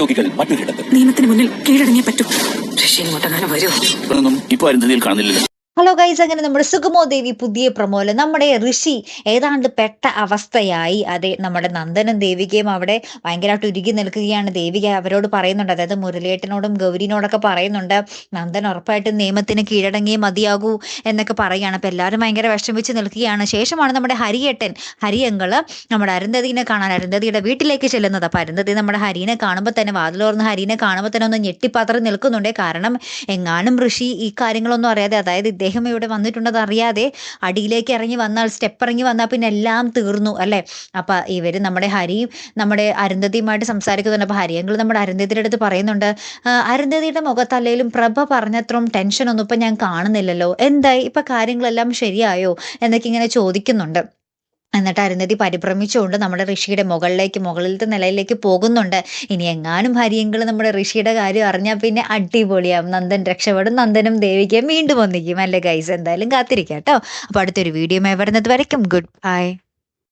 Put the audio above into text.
യോഗികൾ മറ്റൊരിടത്ത് നിയമത്തിന് മുന്നിൽ കീഴടങ്ങിയേ പറ്റൂ. ഇപ്പൊ അരുന്ധതിയിൽ കാണുന്നില്ലല്ലോ. ഹലോ ഗൈസ്, അങ്ങനെ നമ്മുടെ സുഗമോ ദേവി പുതിയ പ്രൊമോയില് നമ്മുടെ ഋഷി ഏതാണ്ട് പെട്ട അവസ്ഥയായി. അതെ, നമ്മുടെ നന്ദനും ദേവികയും അവിടെ ഭയങ്കരമായിട്ട് ഉരുകി നിൽക്കുകയാണ്. ദേവിക അവരോട് പറയുന്നുണ്ട്, അതായത് മുരളിയേട്ടനോടും ഗൗരിനോടൊക്കെ പറയുന്നുണ്ട്, നന്ദൻ ഉറപ്പായിട്ടും നിയമത്തിന് കീഴടങ്ങിയേ മതിയാകൂ എന്നൊക്കെ പറയുകയാണ്. അപ്പം എല്ലാവരും ഭയങ്കര വിഷമിച്ച് നിൽക്കുകയാണ്. ശേഷമാണ് നമ്മുടെ ഹരിയങ്കള് നമ്മുടെ അരുന്ധതിനെ കാണാൻ അരുന്ധതിയുടെ വീട്ടിലേക്ക് ചെല്ലുന്നത്. അപ്പം അരുന്ധതി നമ്മുടെ ഹരിനെ കാണുമ്പോൾ തന്നെ, വാതിലോർന്ന് ഹരിനെ കാണുമ്പോൾ തന്നെ ഒന്ന് ഞെട്ടിപ്പാത്രം നിൽക്കുന്നുണ്ട്. കാരണം എങ്ങാനും ഋഷി ഈ കാര്യങ്ങളൊന്നും അറിയാതെ, അതായത് ഇദ്ദേഹം ഇവിടെ വന്നിട്ടുണ്ടെന്ന് അറിയാതെ അടിയിലേക്ക് ഇറങ്ങി വന്നാൽ, സ്റ്റെപ്പ് ഇറങ്ങി വന്നാൽ പിന്നെ എല്ലാം തീർന്നു അല്ലേ. അപ്പം ഇവർ നമ്മുടെ ഹരിയും നമ്മുടെ അരുന്ധതിയുമായിട്ട് സംസാരിക്കുന്നുണ്ട്. അപ്പോൾ ഹരിയങ്കൾ നമ്മുടെ അരുന്ധതിയുടെ അടുത്ത് പറയുന്നുണ്ട്, അരുന്ധതിയുടെ മുഖത്തല്ലേലും പ്രഭ പറഞ്ഞത്രയും ടെൻഷനൊന്നും ഇപ്പം ഞാൻ കാണുന്നില്ലല്ലോ, എന്തായി ഇപ്പം കാര്യങ്ങളെല്ലാം ശരിയായോ എന്നൊക്കെ ഇങ്ങനെ ചോദിക്കുന്നുണ്ട്. എന്നിട്ട് അരുന്ധതി പരിഭ്രമിച്ചുകൊണ്ട് നമ്മുടെ ഋഷിയുടെ മുകളിലത്തെ നിലയിലേക്ക് പോകുന്നുണ്ട്. ഇനി എങ്ങാനും ഹരിയെങ്കിൽ നമ്മുടെ ഋഷിയുടെ കാര്യം അറിഞ്ഞാൽ പിന്നെ അടിപൊളിയാവും, നന്ദൻ രക്ഷപ്പെടും, നന്ദനും ദേവികയും വീണ്ടും ഒന്നിക്കും അല്ലേ ഗൈസ്. എന്തായാലും കാത്തിരിക്കാം കേട്ടോ. അപ്പോൾ അടുത്തൊരു വീഡിയോ വരുന്നത് വരയ്ക്കും ഗുഡ് ബൈ.